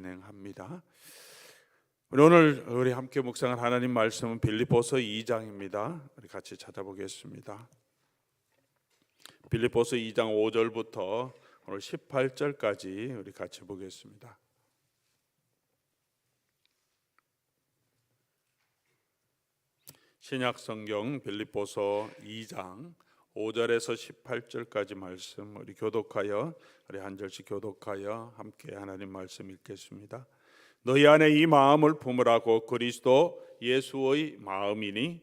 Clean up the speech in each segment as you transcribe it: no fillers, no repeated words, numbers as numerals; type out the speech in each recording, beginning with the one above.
진행합니다. 오늘 함께 묵상할 하나님 말씀은 빌립보서 2장입니다. 우리 같이 찾아보겠습니다. 빌립보서 2장 5절부터 오늘 18절까지 우리 같이 보겠습니다. 신약 성경 빌립보서 2장 5절에서 18절까지 말씀 우리 교독하여 우리 한 절씩 교독하여 함께 하나님 말씀 읽겠습니다. 너희 안에 이 마음을 품으라고 그리스도 예수의 마음이니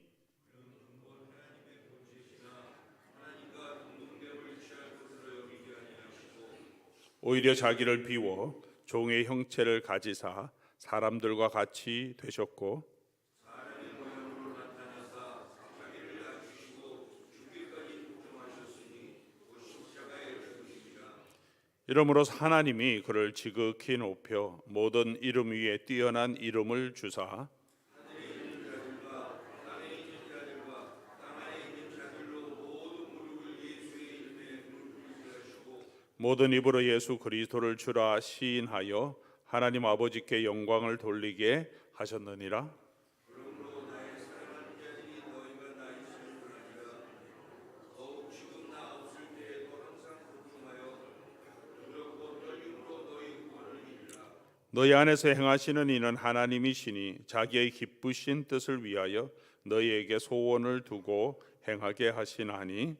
오히려 자기를 비워 종의 형체를 가지사 사람들과 같이 되셨고 이러므로 하나님이 그를 지극히 높여 모든 이름 위에 뛰어난 이름을 주사 모든 입으로 예수 그리스도를 주라 시인하여 하나님 아버지께 영광을 돌리게 하셨느니라. 너희 안에서 행하시는 이는 하나님이시니 자기의 기쁘신 뜻을 위하여 너희에게 소원을 두고 행하게 하시나니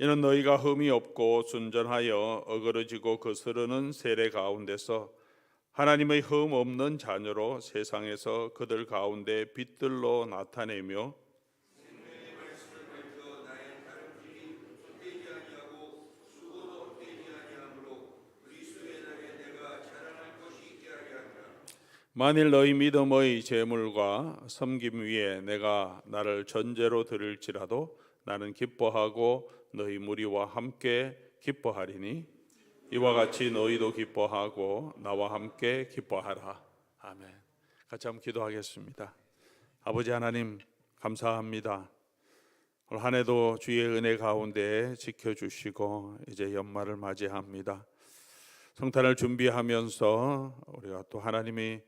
이는 너희가 흠이 없고 순전하여 어그러지고 거스르는 세례 가운데서 하나님의 흠 없는 자녀로 세상에서 그들 가운데 빛들로 나타내며 만일 너희 믿음의 제물과 섬김 위에 내가 나를 전제로 드릴지라도 나는 기뻐하고 너희 무리와 함께 기뻐하리니 이와 같이 너희도 기뻐하고 나와 함께 기뻐하라. 아멘. 같이 한번 기도하겠습니다. 아버지 하나님 감사합니다. 올 한 해도 주의 은혜 가운데 지켜주시고 이제 연말을 맞이합니다. 성탄을 준비하면서 우리가 또 하나님이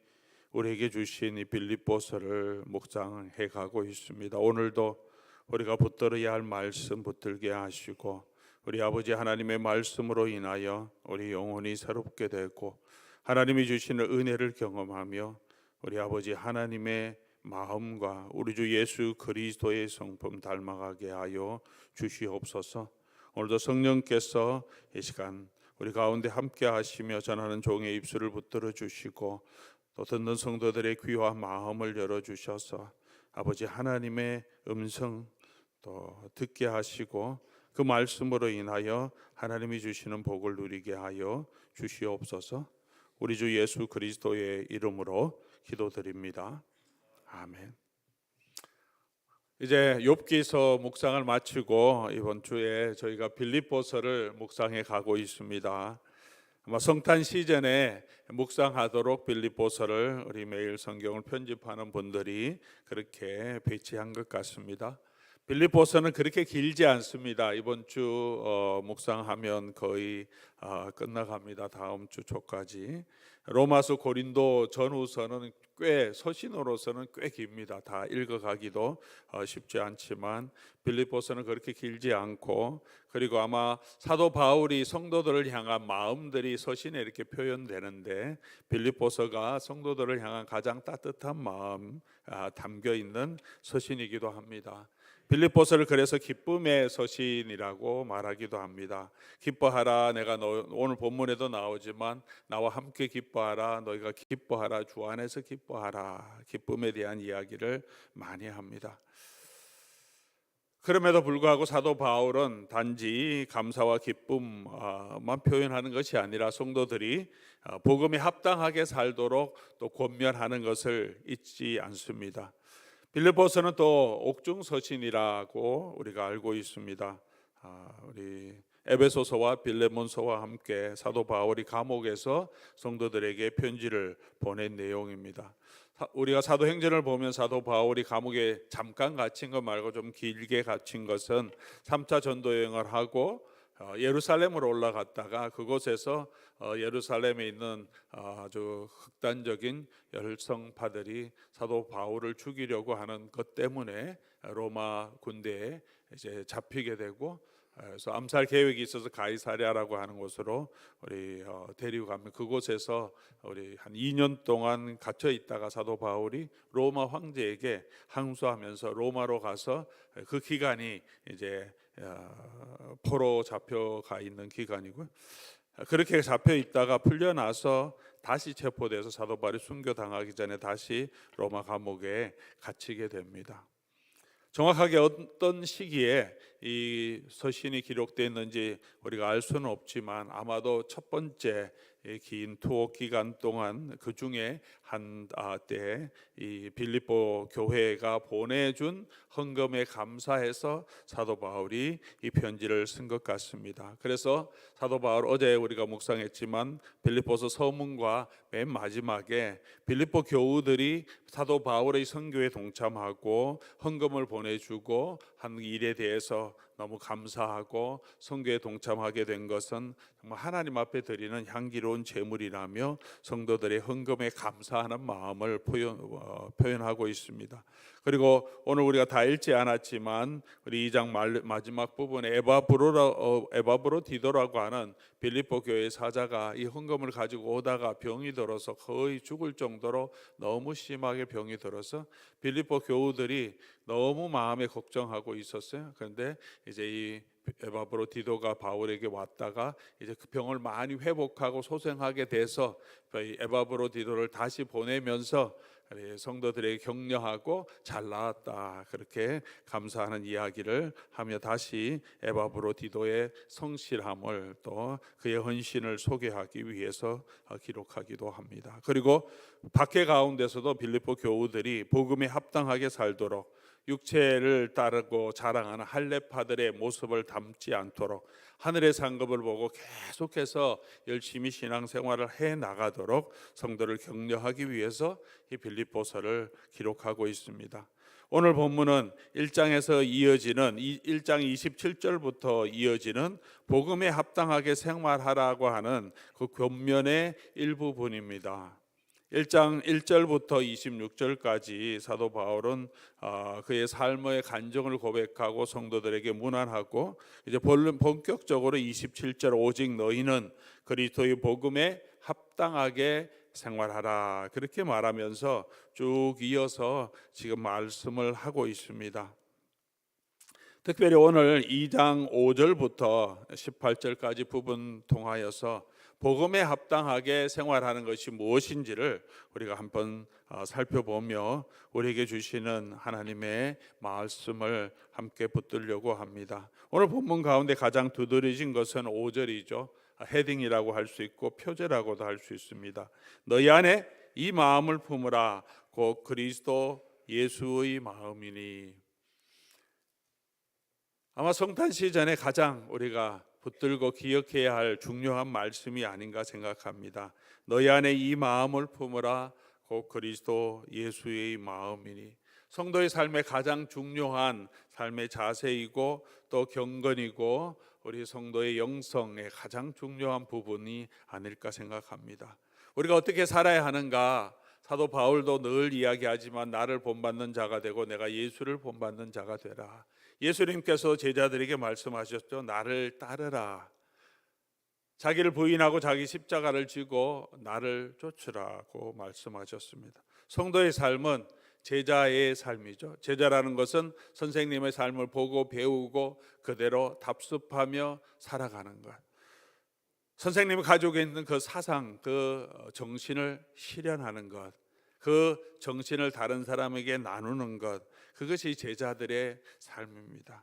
우리에게 주신 이 빌립보서를 묵상해 가고 있습니다. 오늘도 우리가 붙들어야 할 말씀 붙들게 하시고 우리 아버지 하나님의 말씀으로 인하여 우리 영혼이 새롭게 되고 하나님이 주시는 은혜를 경험하며 우리 아버지 하나님의 마음과 우리 주 예수 그리스도의 성품 닮아가게 하여 주시옵소서. 오늘도 성령께서 이 시간 우리 가운데 함께 하시며 전하는 종의 입술을 붙들어 주시고 또 듣는 성도들의 귀와 마음을 열어주셔서 아버지 하나님의 음성 또 듣게 하시고 그 말씀으로 인하여 하나님이 주시는 복을 누리게 하여 주시옵소서. 우리 주 예수 그리스도의 이름으로 기도드립니다. 아멘. 이제 욥기서 묵상을 마치고 이번 주에 저희가 빌립보서를 묵상해 가고 있습니다. 아마 성탄 시즌에 묵상하도록 빌립보서를 우리 매일 성경을 편집하는 분들이 그렇게 배치한 것 같습니다. 빌립보서는 그렇게 길지 않습니다. 이번 주 묵상하면 거의 끝나갑니다. 다음 주 초까지. 로마서 고린도 전후서는 꽤 서신으로서는 꽤 깁니다. 다 읽어가기도 쉽지 않지만 빌립보서는 그렇게 길지 않고 그리고 아마 사도 바울이 성도들을 향한 마음들이 서신에 이렇게 표현되는데 빌립보서가 성도들을 향한 가장 따뜻한 마음 담겨 있는 서신이기도 합니다. 빌립보서를 그래서 기쁨의 서신이라고 말하기도 합니다. 기뻐하라. 내가 오늘 본문에도 나오지만 나와 함께 기뻐하라. 너희가 기뻐하라. 주 안에서 기뻐하라. 기쁨에 대한 이야기를 많이 합니다. 그럼에도 불구하고 사도 바울은 단지 감사와 기쁨만 표현하는 것이 아니라 성도들이 복음에 합당하게 살도록 또 권면하는 것을 잊지 않습니다. 빌립보서는 또 옥중 서신이라고 우리가 알고 있습니다. 우리 에베소서와 빌레몬서와 함께 사도 바울이 감옥에서 성도들에게 편지를 보낸 내용입니다. 우리가 사도행전을 보면 사도 바울이 감옥에 잠깐 갇힌 것 말고 좀 길게 갇힌 것은 3차 전도 여행을 하고 예루살렘으로 올라갔다가 그곳에서 예루살렘에 있는 아주 극단적인 열성파들이 사도 바울을 죽이려고 하는 것 때문에 로마 군대에 이제 잡히게 되고, 그래서 암살 계획이 있어서 가이사랴라고 하는 곳으로 우리 데리고 가면 그곳에서 우리 한 2년 동안 갇혀 있다가 사도 바울이 로마 황제에게 항소하면서 로마로 가서 그 기간이 이제 포로 잡혀가 있는 기간이고요. 그렇게 잡혀 있다가 풀려나서 다시 체포돼서 사도 바울이 순교당하기 전에 다시 로마 감옥에 갇히게 됩니다. 정확하게 어떤 시기에 이 서신이 기록되었는지 우리가 알 수는 없지만 아마도 첫 번째 긴 투옥 기간 동안 그 중에 한 때에 이 빌립보 교회가 보내준 헌금에 감사해서 사도 바울이 이 편지를 쓴 것 같습니다. 그래서 사도 바울 어제 우리가 묵상했지만 빌립보서 서문과 맨 마지막에 빌립보 교우들이 사도 바울의 선교에 동참하고 헌금을 보내주고 한 일에 대해서 너무 감사하고 선교에 동참하게 된 것은 정말 하나님 앞에 드리는 향기로운 제물이라며 성도들의 헌금에 감사하는 마음을 표현하고 있습니다. 그리고 오늘 우리가 다 읽지 않았지만 우리 2장 마지막 부분에 에바브로디도라고 하는 빌립보 교회 사자가 이 헌금을 가지고 오다가 병이 들어서 거의 죽을 정도로 너무 심하게 병이 들어서 빌립보 교우들이 너무 마음에 걱정하고 있었어요. 그런데 이제 이 에바브로디도가 바울에게 왔다가 이제 그 병을 많이 회복하고 소생하게 돼서 에바브로디도를 다시 보내면서 성도들에게 격려하고 잘 나았다 그렇게 감사하는 이야기를 하며 다시 에바브로디도의 성실함을 또 그의 헌신을 소개하기 위해서 기록하기도 합니다. 그리고 박해 가운데서도 빌립보 교우들이 복음에 합당하게 살도록 육체를 따르고 자랑하는 할례파들의 모습을 담지 않도록 하늘의 상급을 보고 계속해서 열심히 신앙생활을 해 나가도록 성도를 격려하기 위해서 이 빌립보서를 기록하고 있습니다. 오늘 본문은 1장에서 이어지는 1장 27절부터 이어지는 복음에 합당하게 생활하라고 하는 그 권면의 일부분입니다. 1장 1절부터 26절까지 사도 바울은 그의 삶의 간증을 고백하고 성도들에게 문안하고 이제 본격적으로 27절 오직 너희는 그리스도의 복음에 합당하게 생활하라 그렇게 말하면서 쭉 이어서 지금 말씀을 하고 있습니다. 특별히 오늘 2장 5절부터 18절까지 부분 통하여서 복음에 합당하게 생활하는 것이 무엇인지를 우리가 한번 살펴보며 우리에게 주시는 하나님의 말씀을 함께 붙들려고 합니다. 오늘 본문 가운데 가장 두드러진 것은 5절이죠. 헤딩이라고 할 수 있고 표제라고도 할 수 있습니다. 너희 안에 이 마음을 품으라 곧 그리스도 예수의 마음이니. 아마 성탄 시즌에 가장 우리가 붙들고 기억해야 할 중요한 말씀이 아닌가 생각합니다. 너희 안에 이 마음을 품으라 곧 그리스도 예수의 마음이니. 성도의 삶의 가장 중요한 삶의 자세이고 또 경건이고 우리 성도의 영성의 가장 중요한 부분이 아닐까 생각합니다. 우리가 어떻게 살아야 하는가? 사도 바울도 늘 이야기하지만 나를 본받는 자가 되고 내가 예수를 본받는 자가 되라. 예수님께서 제자들에게 말씀하셨죠. 나를 따르라. 자기를 부인하고 자기 십자가를 지고 나를 쫓으라고 말씀하셨습니다. 성도의 삶은 제자의 삶이죠. 제자라는 것은 선생님의 삶을 보고 배우고 그대로 답습하며 살아가는 것. 선생님이 가지고 있는 그 사상, 그 정신을 실현하는 것, 그 정신을 다른 사람에게 나누는 것, 그것이 제자들의 삶입니다.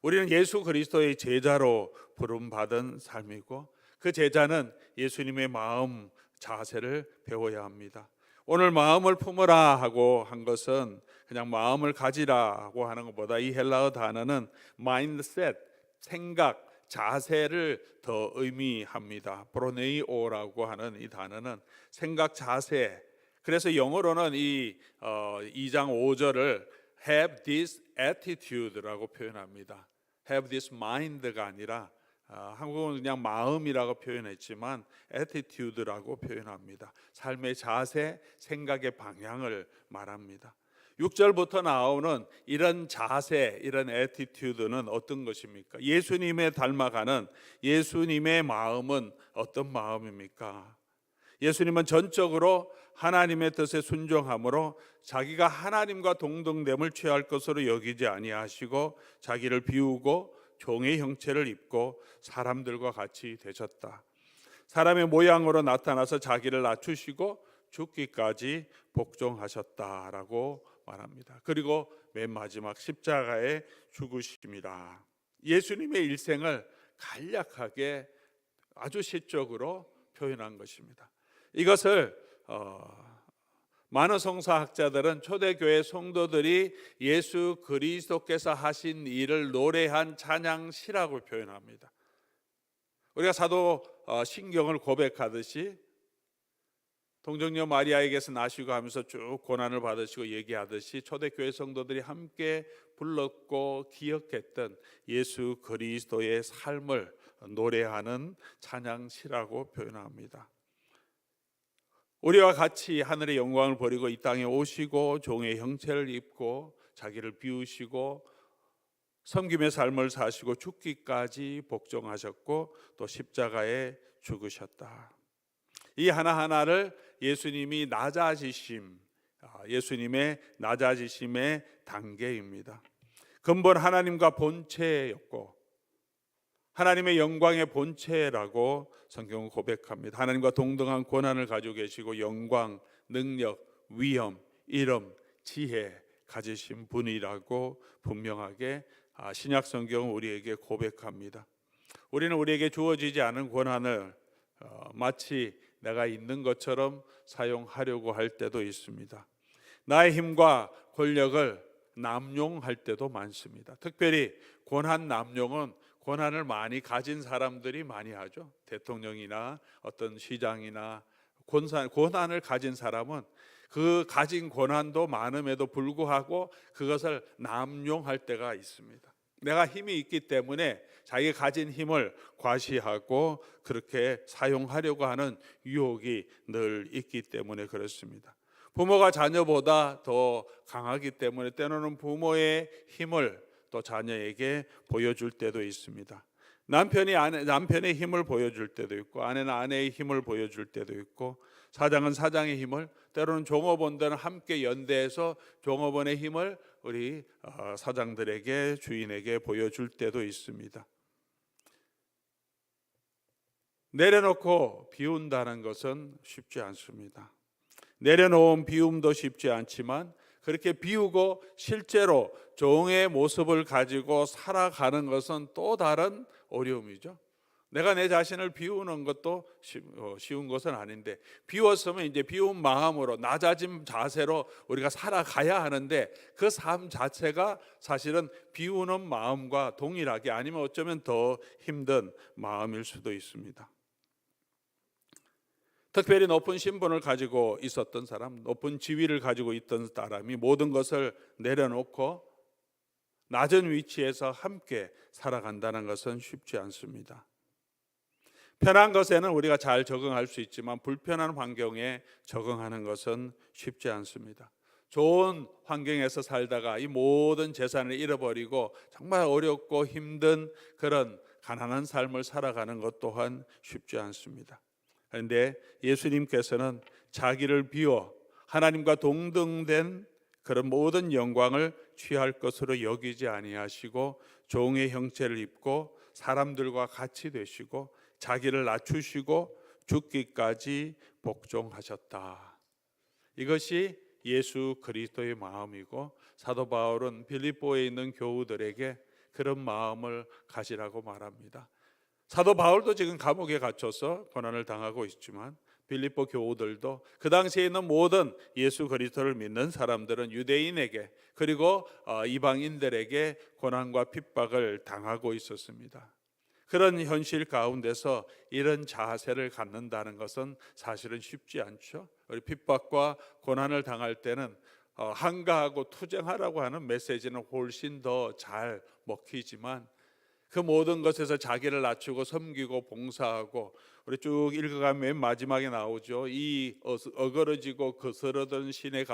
우리는 예수 그리스도의 제자로 부름받은 삶이고 그 제자는 예수님의 마음, 자세를 배워야 합니다. 오늘 마음을 품으라 하고 한 것은 그냥 마음을 가지라고 하는 것보다 이 헬라어 단어는 mindset, 생각, 자세를 더 의미합니다. 프로네이오라고 하는 이 단어는 생각, 자세. 그래서 영어로는 이 2장 5절을 have this attitude라고 표현합니다. have this mind가 아니라 한국은 그냥 마음이라고 표현했지만 attitude라고 표현합니다. 삶의 자세, 생각의 방향을 말합니다. 6절부터 나오는 이런 자세, 이런 attitude는 어떤 것입니까? 예수님에 닮아가는 예수님의 마음은 어떤 마음입니까? 예수님은 전적으로 하나님의 뜻에 순종함으로 자기가 하나님과 동등됨을 취할 것으로 여기지 아니하시고 자기를 비우고 종의 형체를 입고 사람들과 같이 되셨다. 사람의 모양으로 나타나서 자기를 낮추시고 죽기까지 복종하셨다라고 말합니다. 그리고 맨 마지막 십자가에 죽으심이라. 예수님의 일생을 간략하게 아주 시적으로 표현한 것입니다. 이것을 많은 성서학자들은 초대교회 성도들이 예수 그리스도께서 하신 일을 노래한 찬양시라고 표현합니다. 우리가 사도 신경을 고백하듯이 동정녀 마리아에게서 나시고 하면서 쭉 고난을 받으시고 얘기하듯이 초대교회 성도들이 함께 불렀고 기억했던 예수 그리스도의 삶을 노래하는 찬양시라고 표현합니다. 우리와 같이 하늘의 영광을 버리고 이 땅에 오시고 종의 형체를 입고 자기를 비우시고 섬김의 삶을 사시고 죽기까지 복종하셨고 또 십자가에 죽으셨다. 이 하나하나를 예수님이 예수님의 낮아지심의 단계입니다. 근본 하나님과 본체였고 하나님의 영광의 본체라고 성경은 고백합니다. 하나님과 동등한 권한을 가지고 계시고 영광, 능력, 위엄, 이름, 지혜 가지신 분이라고 분명하게 신약 성경은 우리에게 고백합니다. 우리는 우리에게 주어지지 않은 권한을 마치 내가 있는 것처럼 사용하려고 할 때도 있습니다. 나의 힘과 권력을 남용할 때도 많습니다. 특별히 권한 남용은 권한을 많이 가진 사람들이 많이 하죠. 대통령이나 어떤 시장이나 권한을 가진 사람은 그 가진 권한도 많음에도 불구하고 그것을 남용할 때가 있습니다. 내가 힘이 있기 때문에 자기가 가진 힘을 과시하고 그렇게 사용하려고 하는 유혹이 늘 있기 때문에 그렇습니다. 부모가 자녀보다 더 강하기 때문에 때로는 부모의 힘을 또 자녀에게 보여줄 때도 있습니다. 남편이 남편의 힘을 보여줄 때도 있고 아내는 아내의 힘을 보여줄 때도 있고 사장은 사장의 힘을, 때로는 종업원들은 함께 연대해서 종업원의 힘을 우리 사장들에게, 주인에게 보여줄 때도 있습니다. 내려놓고 비운다는 것은 쉽지 않습니다. 내려놓은 비움도 쉽지 않지만 그렇게 비우고 실제로 종의 모습을 가지고 살아가는 것은 또 다른 어려움이죠. 내가 내 자신을 비우는 것도 쉬운 것은 아닌데, 비웠으면 이제 비운 마음으로 낮아진 자세로 우리가 살아가야 하는데 그 삶 자체가 사실은 비우는 마음과 동일하게, 아니면 어쩌면 더 힘든 마음일 수도 있습니다. 특별히 높은 신분을 가지고 있었던 사람, 높은 지위를 가지고 있던 사람이 모든 것을 내려놓고 낮은 위치에서 함께 살아간다는 것은 쉽지 않습니다. 편한 것에는 우리가 잘 적응할 수 있지만 불편한 환경에 적응하는 것은 쉽지 않습니다. 좋은 환경에서 살다가 이 모든 재산을 잃어버리고 정말 어렵고 힘든 그런 가난한 삶을 살아가는 것 또한 쉽지 않습니다. 그런데 예수님께서는 자기를 비워 하나님과 동등된 그런 모든 영광을 취할 것으로 여기지 아니하시고 종의 형체를 입고 사람들과 같이 되시고 자기를 낮추시고 죽기까지 복종하셨다. 이것이 예수 그리스도의 마음이고, 사도 바울은 빌립보에 있는 교우들에게 그런 마음을 가지라고 말합니다. 사도 바울도 지금 감옥에 갇혀서 고난을 당하고 있지만 빌립보 교우들도, 그 당시에 있는 모든 예수 그리스도를 믿는 사람들은 유대인에게 그리고 이방인들에게 고난과 핍박을 당하고 있었습니다. 그런 현실 가운데서 이런 자세를 갖는다는 것은 사실은 쉽지 않죠. 우리 핍박과 고난을 당할 때는 한가하고 투쟁하라고 하는 메시지는 훨씬 더 잘 먹히지만, 그 모든 것에서 자기를 낮추고 섬기고 봉사하고, 우리 쭉 읽어가면 맨 마지막에 나오죠. 이 어그러지고 거스르던 시대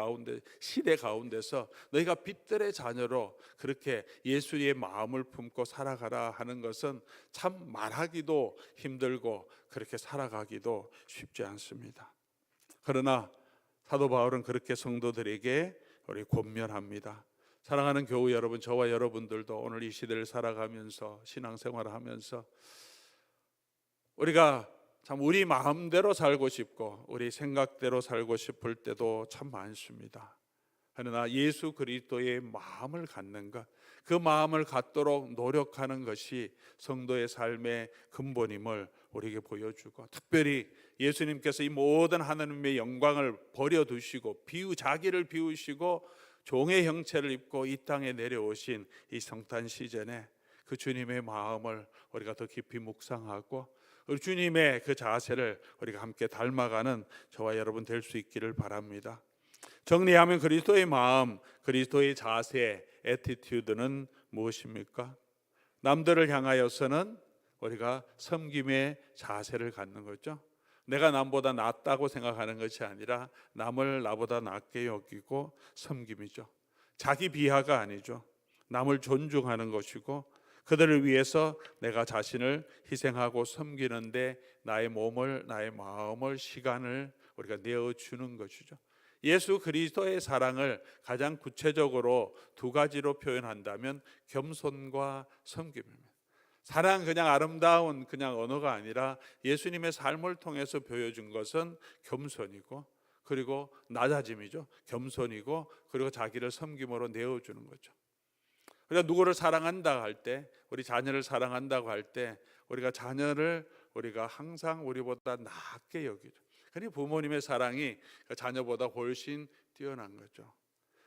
가운데서 너희가 빛들의 자녀로 그렇게 예수의 마음을 품고 살아가라 하는 것은 참 말하기도 힘들고 그렇게 살아가기도 쉽지 않습니다. 그러나 사도 바울은 그렇게 성도들에게 우리 권면합니다. 사랑하는 교우 여러분, 저와 여러분들도 오늘 이 시대를 살아가면서 신앙생활을 하면서 우리가 참 우리 마음대로 살고 싶고 우리 생각대로 살고 싶을 때도 참 많습니다. 그러나 예수 그리스도의 마음을 갖는 것, 그 마음을 갖도록 노력하는 것이 성도의 삶의 근본임을 우리에게 보여주고, 특별히 예수님께서 이 모든 하나님의 영광을 버려두시고 자기를 비우시고 종의 형체를 입고 이 땅에 내려오신 이 성탄 시즌에 그 주님의 마음을 우리가 더 깊이 묵상하고 우리 주님의 그 자세를 우리가 함께 닮아가는 저와 여러분 될 수 있기를 바랍니다. 정리하면 그리스도의 마음, 그리스도의 자세, 애티튜드는 무엇입니까? 남들을 향하여서는 우리가 섬김의 자세를 갖는 거죠. 내가 남보다 낫다고 생각하는 것이 아니라 남을 나보다 낫게 여기고 섬김이죠. 자기 비하가 아니죠. 남을 존중하는 것이고 그들을 위해서 내가 자신을 희생하고 섬기는데 나의 몸을, 나의 마음을, 시간을 우리가 내어주는 것이죠. 예수 그리스도의 사랑을 가장 구체적으로 두 가지로 표현한다면 겸손과 섬김입니다. 사랑 그냥 아름다운 그냥 언어가 아니라 예수님의 삶을 통해서 보여준 것은 겸손이고 그리고 낮아짐이죠. 겸손이고 그리고 자기를 섬김으로 내어주는 거죠. 우리가 누구를 사랑한다 할 때, 우리 자녀를 사랑한다고 할 때 우리가 자녀를 우리가 항상 우리보다 낫게 여기죠. 그러니 부모님의 사랑이 자녀보다 훨씬 뛰어난 거죠.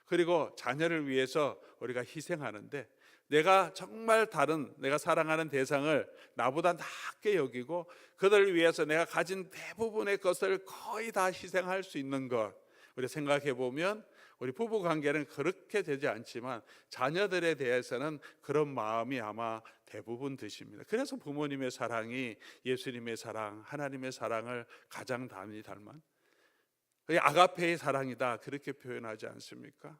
그리고 자녀를 위해서 우리가 희생하는데 내가 정말 내가 사랑하는 대상을 나보다 낫게 여기고 그들을 위해서 내가 가진 대부분의 것을 거의 다 희생할 수 있는 것, 우리 생각해 보면 우리 부부 관계는 그렇게 되지 않지만 자녀들에 대해서는 그런 마음이 아마 대부분 드십니다. 그래서 부모님의 사랑이 예수님의 사랑, 하나님의 사랑을 가장 많이 닮은 아가페의 사랑이다 그렇게 표현하지 않습니까?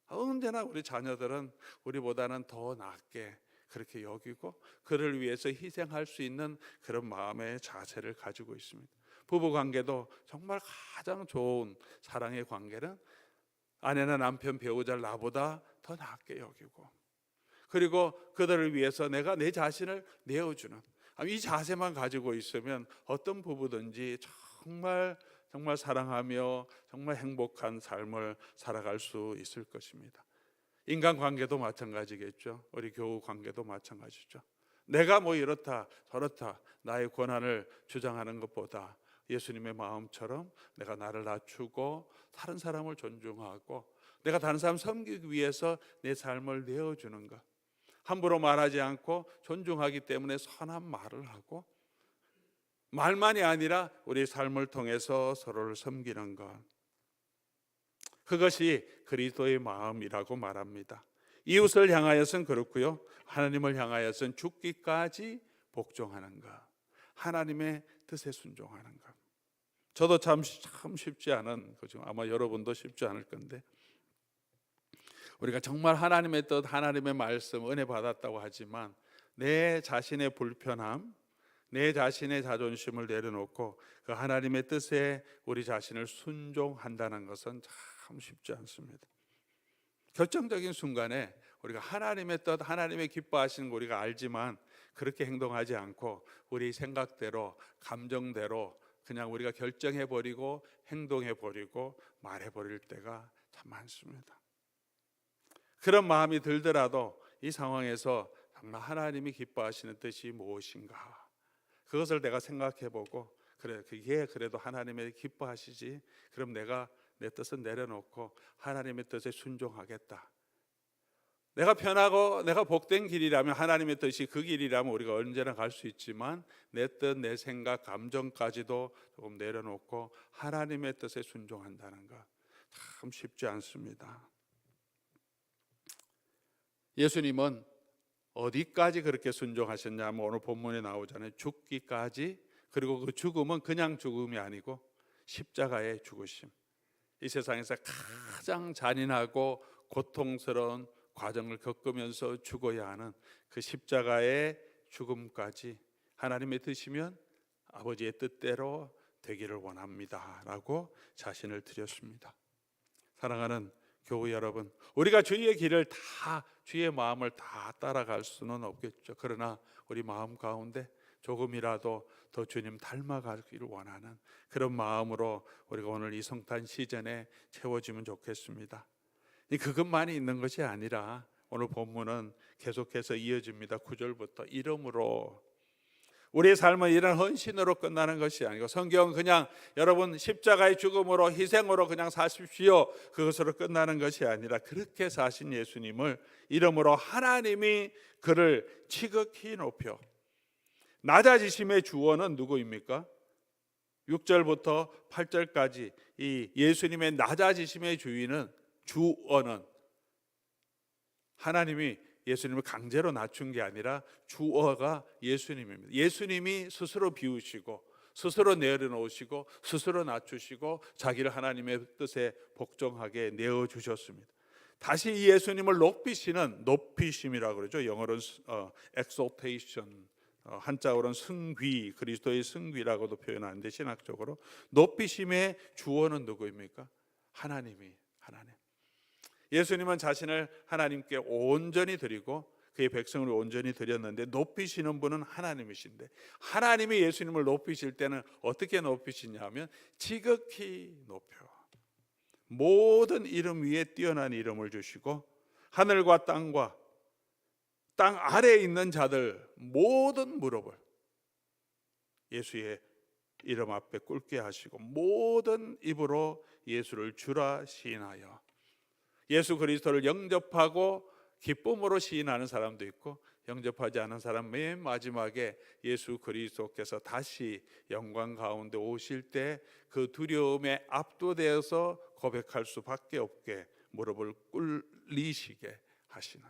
언제나 우리 자녀들은 우리보다는 더 낫게 그렇게 여기고 그를 위해서 희생할 수 있는 그런 마음의 자세를 가지고 있습니다. 부부 관계도 정말 가장 좋은 사랑의 관계는 아내나 남편, 배우자를 나보다 더 낫게 여기고 그리고 그들을 위해서 내가 내 자신을 내어주는 이 자세만 가지고 있으면 어떤 부부든지 정말 사랑하며 정말 행복한 삶을 살아갈 수 있을 것입니다. 인간관계도 마찬가지겠죠. 우리 교우 관계도 마찬가지죠. 내가 뭐 이렇다 저렇다 나의 권한을 주장하는 것보다 예수님의 마음처럼 내가 나를 낮추고 다른 사람을 존중하고 내가 다른 사람 섬기기 위해서 내 삶을 내어주는 것, 함부로 말하지 않고 존중하기 때문에 선한 말을 하고 말만이 아니라 우리 삶을 통해서 서로를 섬기는 것, 그것이 그리스도의 마음이라고 말합니다. 이웃을 향하여서는 그렇고요, 하나님을 향하여서는 죽기까지 복종하는 것, 하나님의 뜻에 순종하는 것. 저도 참 쉽지 않은 거죠. 아마 여러분도 쉽지 않을 건데 우리가 정말 하나님의 뜻, 하나님의 말씀, 은혜 받았다고 하지만 내 자신의 불편함, 내 자신의 자존심을 내려놓고 그 하나님의 뜻에 우리 자신을 순종한다는 것은 참 쉽지 않습니다. 결정적인 순간에 우리가 하나님의 뜻, 하나님의 기뻐하시는 거 우리가 알지만 그렇게 행동하지 않고 우리 생각대로, 감정대로 그냥 우리가 결정해버리고 행동해버리고 말해버릴 때가 참 많습니다. 그런 마음이 들더라도 이 상황에서 정말 하나님이 기뻐하시는 뜻이 무엇인가, 그것을 내가 생각해보고 그래 그게 그래도 하나님의 기뻐하시지, 그럼 내가 내 뜻을 내려놓고 하나님의 뜻에 순종하겠다. 내가 편하고 내가 복된 길이라면, 하나님의 뜻이 그 길이라면 우리가 언제나 갈 수 있지만 내 뜻, 내 생각, 감정까지도 조금 내려놓고 하나님의 뜻에 순종한다는 것 참 쉽지 않습니다. 예수님은 어디까지 그렇게 순종하셨냐면 오늘 본문에 나오잖아요. 죽기까지. 그리고 그 죽음은 그냥 죽음이 아니고 십자가의 죽으심. 이 세상에서 가장 잔인하고 고통스러운 과정을 겪으면서 죽어야 하는 그 십자가의 죽음까지 하나님의 뜻이면 아버지의 뜻대로 되기를 원합니다 라고 자신을 드렸습니다. 사랑하는 교우 여러분, 우리가 주의 길을 다, 주의 마음을 다 따라갈 수는 없겠죠. 그러나 우리 마음 가운데 조금이라도 더 주님 닮아가기를 원하는 그런 마음으로 우리가 오늘 이 성탄 시즌에 채워지면 좋겠습니다. 그것만이 있는 것이 아니라 오늘 본문은 계속해서 이어집니다. 9절부터 이름으로. 우리의 삶은 이런 헌신으로 끝나는 것이 아니고 성경은 그냥 여러분 십자가의 죽음으로 희생으로 그냥 사십시오 그것으로 끝나는 것이 아니라 그렇게 사신 예수님을 이름으로 하나님이 그를 지극히 높여. 낮아지심의 주어는 누구입니까? 6절부터 8절까지 이 예수님의 낮아지심의 주어는 하나님이 예수님을 강제로 낮춘 게 아니라 주어가 예수님입니다. 예수님이 스스로 비우시고 스스로 내려놓으시고 스스로 낮추시고 자기를 하나님의 뜻에 복종하게 내어주셨습니다. 다시 이 예수님을 높이시는 높이심이라고 그러죠. 영어로는 exaltation, 한자어로는 승귀, 그리스도의 승귀라고도 표현하는데 신학적으로 높이심의 주어는 누구입니까? 하나님. 예수님은 자신을 하나님께 온전히 드리고 그의 백성을 온전히 드렸는데 높이시는 분은 하나님이신데 하나님이 예수님을 높이실 때는 어떻게 높이시냐면 지극히 높여 모든 이름 위에 뛰어난 이름을 주시고 하늘과 땅과 땅 아래에 있는 자들 모든 무릎을 예수의 이름 앞에 꿇게 하시고 모든 입으로 예수를 주라 시인하여 예수 그리스도를 영접하고 기쁨으로 시인하는 사람도 있고 영접하지 않은 사람 맨 마지막에 예수 그리스도께서 다시 영광 가운데 오실 때 그 두려움에 압도되어서 고백할 수밖에 없게 무릎을 꿇리시게 하시는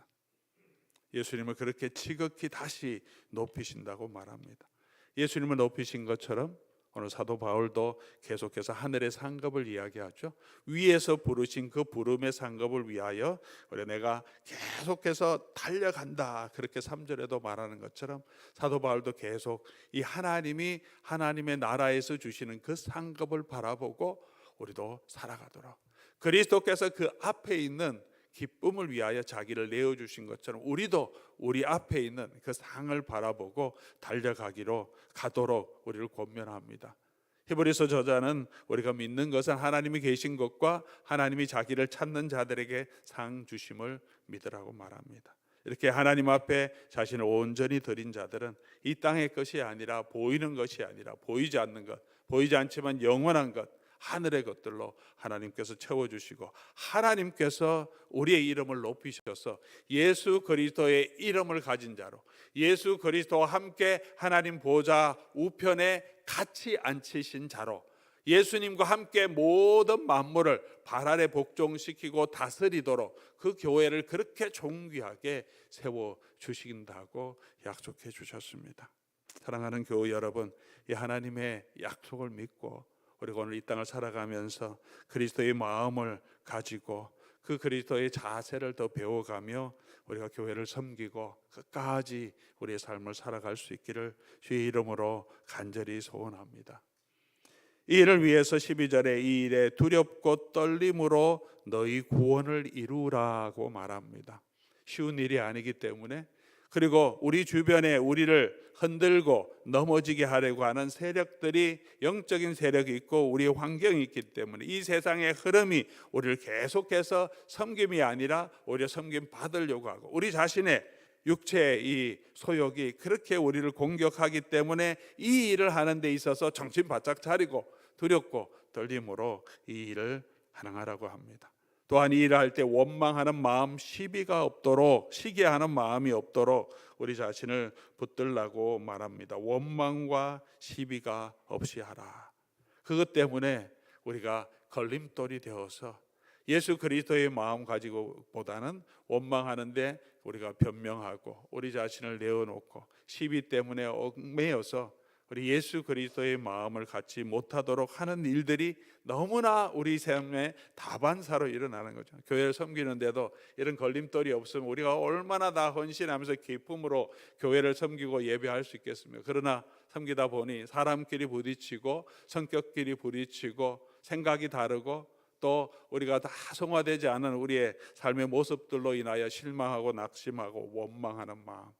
예수님을 그렇게 지극히 다시 높이신다고 말합니다. 예수님을 높이신 것처럼 오늘 사도 바울도 계속해서 하늘의 상급을 이야기하죠. 위에서 부르신 그 부름의 상급을 위하여 우리 내가 계속해서 달려간다 그렇게 3절에도 말하는 것처럼 사도 바울도 계속 이 하나님이 하나님의 나라에서 주시는 그 상급을 바라보고 우리도 살아가도록 그리스도께서 그 앞에 있는 기쁨을 위하여 자기를 내어주신 것처럼 우리도 우리 앞에 있는 그 상을 바라보고 가도록 우리를 권면합니다. 히브리서 저자는 우리가 믿는 것은 하나님이 계신 것과 하나님이 자기를 찾는 자들에게 상 주심을 믿으라고 말합니다. 이렇게 하나님 앞에 자신을 온전히 드린 자들은 이 땅의 것이 아니라 보이는 것이 아니라 보이지 않는 것, 보이지 않지만 영원한 것 하늘의 것들로 하나님께서 채워주시고 하나님께서 우리의 이름을 높이셔서 예수 그리스도의 이름을 가진 자로 예수 그리스도와 함께 하나님 보좌 우편에 같이 앉히신 자로 예수님과 함께 모든 만물을 발 아래 복종시키고 다스리도록 그 교회를 그렇게 존귀하게 세워주신다고 약속해 주셨습니다. 사랑하는 교회 여러분, 이 하나님의 약속을 믿고 우리가 오늘 이 땅을 살아가면서 그리스도의 마음을 가지고 그 그리스도의 자세를 더 배워가며 우리가 교회를 섬기고 끝까지 우리의 삶을 살아갈 수 있기를 주의 이름으로 간절히 소원합니다. 이 일을 위해서 12절에 이 일에 두렵고 떨림으로 너희 구원을 이루라고 말합니다. 쉬운 일이 아니기 때문에 그리고 우리 주변에 우리를 흔들고 넘어지게 하려고 하는 세력들이 영적인 세력이 있고 우리의 환경이 있기 때문에 이 세상의 흐름이 우리를 계속해서 섬김이 아니라 오히려 섬김 받으려고 하고 우리 자신의 육체의 이 소욕이 그렇게 우리를 공격하기 때문에 이 일을 하는 데 있어서 정신 바짝 차리고 두렵고 떨림으로 이 일을 행하라고 합니다. 또한 이 일을 할 때 원망하는 마음, 시기하는 마음이 없도록 우리 자신을 붙들라고 말합니다. 원망과 시비가 없이 하라. 그것 때문에 우리가 걸림돌이 되어서 예수 그리스도의 마음 가지고보다는 원망하는데 우리가 변명하고 우리 자신을 내어놓고 시비 때문에 얽매여서 우리 예수 그리스도의 마음을 갖지 못하도록 하는 일들이 너무나 우리 삶의 다반사로 일어나는 거죠. 교회를 섬기는데도 이런 걸림돌이 없으면 우리가 얼마나 다 헌신하면서 기쁨으로 교회를 섬기고 예배할 수 있겠습니까? 그러나 섬기다 보니 사람끼리 부딪히고 성격끼리 부딪히고 생각이 다르고 또 우리가 다 성화되지 않은 우리의 삶의 모습들로 인하여 실망하고 낙심하고 원망하는 마음,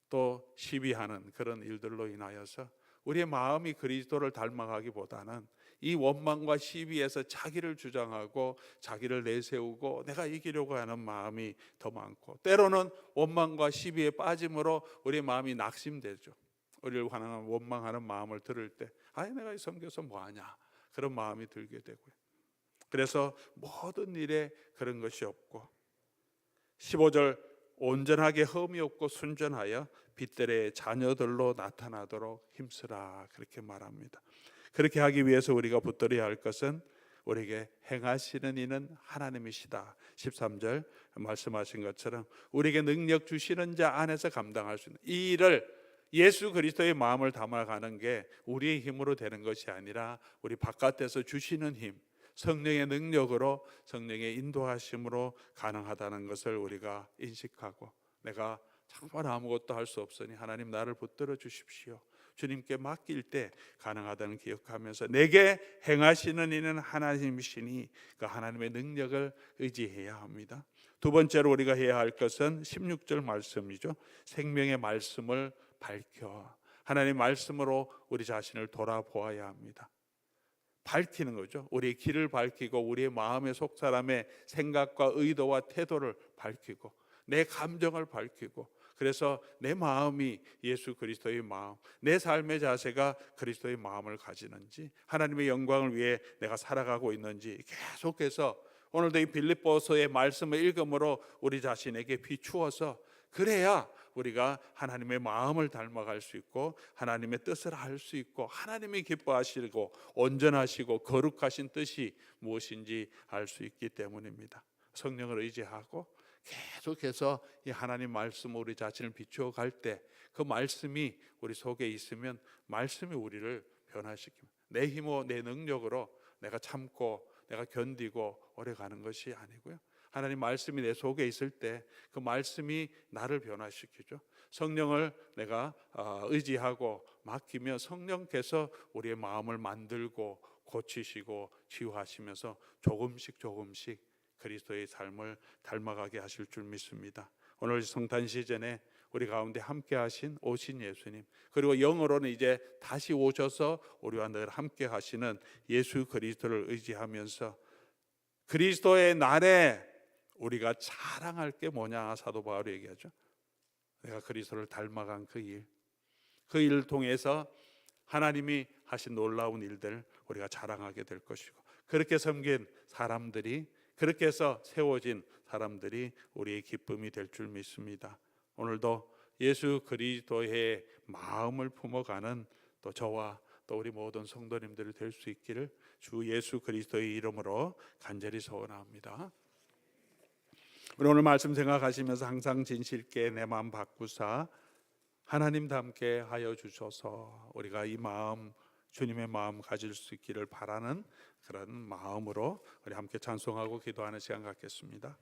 또 시비하는 그런 일들로 인하여서 우리의 마음이 그리스도를 닮아가기보다는 이 원망과 시비에서 자기를 주장하고 자기를 내세우고 내가 이기려고 하는 마음이 더 많고, 때로는 원망과 시비에 빠짐으로 우리의 마음이 낙심되죠. 우리를 향한 원망하는 마음을 들을 때 내가 섬겨서 뭐하냐, 그런 마음이 들게 되고요. 그래서 모든 일에 그런 것이 없고, 15절 온전하게 흠이 없고 순전하여 빛들의 자녀들로 나타나도록 힘쓰라, 그렇게 말합니다. 그렇게 하기 위해서 우리가 붙들어야 할 것은 우리에게 행하시는 이는 하나님이시다. 13절 말씀하신 것처럼 우리에게 능력 주시는 자 안에서 감당할 수 있는 이 일을, 예수 그리스도의 마음을 담아가는 게 우리의 힘으로 되는 것이 아니라 우리 바깥에서 주시는 힘, 성령의 능력으로, 성령의 인도하심으로 가능하다는 것을 우리가 인식하고, 내가 정말 아무것도 할 수 없으니 하나님 나를 붙들어 주십시오, 주님께 맡길 때 가능하다는 기억하면서 내게 행하시는 이는 하나님이시니 그 하나님의 능력을 의지해야 합니다. 두 번째로 우리가 해야 할 것은 16절 말씀이죠. 생명의 말씀을 밝혀, 하나님의 말씀으로 우리 자신을 돌아보아야 합니다. 밝히는 거죠. 우리의 길을 밝히고 우리의 마음의 속사람의 생각과 의도와 태도를 밝히고 내 감정을 밝히고, 그래서 내 마음이 예수 그리스도의 마음, 내 삶의 자세가 그리스도의 마음을 가지는지, 하나님의 영광을 위해 내가 살아가고 있는지 계속해서 오늘도 이 빌립보서의 말씀을 읽음으로 우리 자신에게 비추어서, 그래야 우리가 하나님의 마음을 닮아갈 수 있고 하나님의 뜻을 알 수 있고 하나님이 기뻐하시고 온전하시고 거룩하신 뜻이 무엇인지 알 수 있기 때문입니다. 성령을 의지하고 계속해서 이 하나님 말씀 우리 자신을 비추어 갈 때 그 말씀이 우리 속에 있으면 말씀이 우리를 변화시킵니다. 내 힘으로 내 능력으로 내가 참고 내가 견디고 오래 가는 것이 아니고요, 하나님 말씀이 내 속에 있을 때 그 말씀이 나를 변화시키죠. 성령을 내가 의지하고 맡기며 성령께서 우리의 마음을 만들고 고치시고 치유하시면서 조금씩 조금씩 그리스도의 삶을 닮아가게 하실 줄 믿습니다. 오늘 성탄 시즌에 우리 가운데 함께 하신 오신 예수님, 그리고 영으로는 이제 다시 오셔서 우리와 늘 함께 하시는 예수 그리스도를 의지하면서 그리스도의 날에 우리가 자랑할 게 뭐냐, 사도 바울이 얘기하죠. 내가 그리스도를 닮아간 그 일, 그 일을 통해서 하나님이 하신 놀라운 일들 우리가 자랑하게 될 것이고, 그렇게 섬긴 사람들이, 그렇게 해서 세워진 사람들이 우리의 기쁨이 될 줄 믿습니다. 오늘도 예수 그리스도의 마음을 품어가는 또 저와 또 우리 모든 성도님들이 될 수 있기를 주 예수 그리스도의 이름으로 간절히 소원합니다. 우리 오늘 말씀 생각하시면서 항상 진실 있게 내 마음 바꾸사 하나님 닮게 하여 주셔서 우리가 이 마음, 주님의 마음 가질 수 있기를 바라는 그런 마음으로 우리 함께 찬송하고 기도하는 시간 갖겠습니다.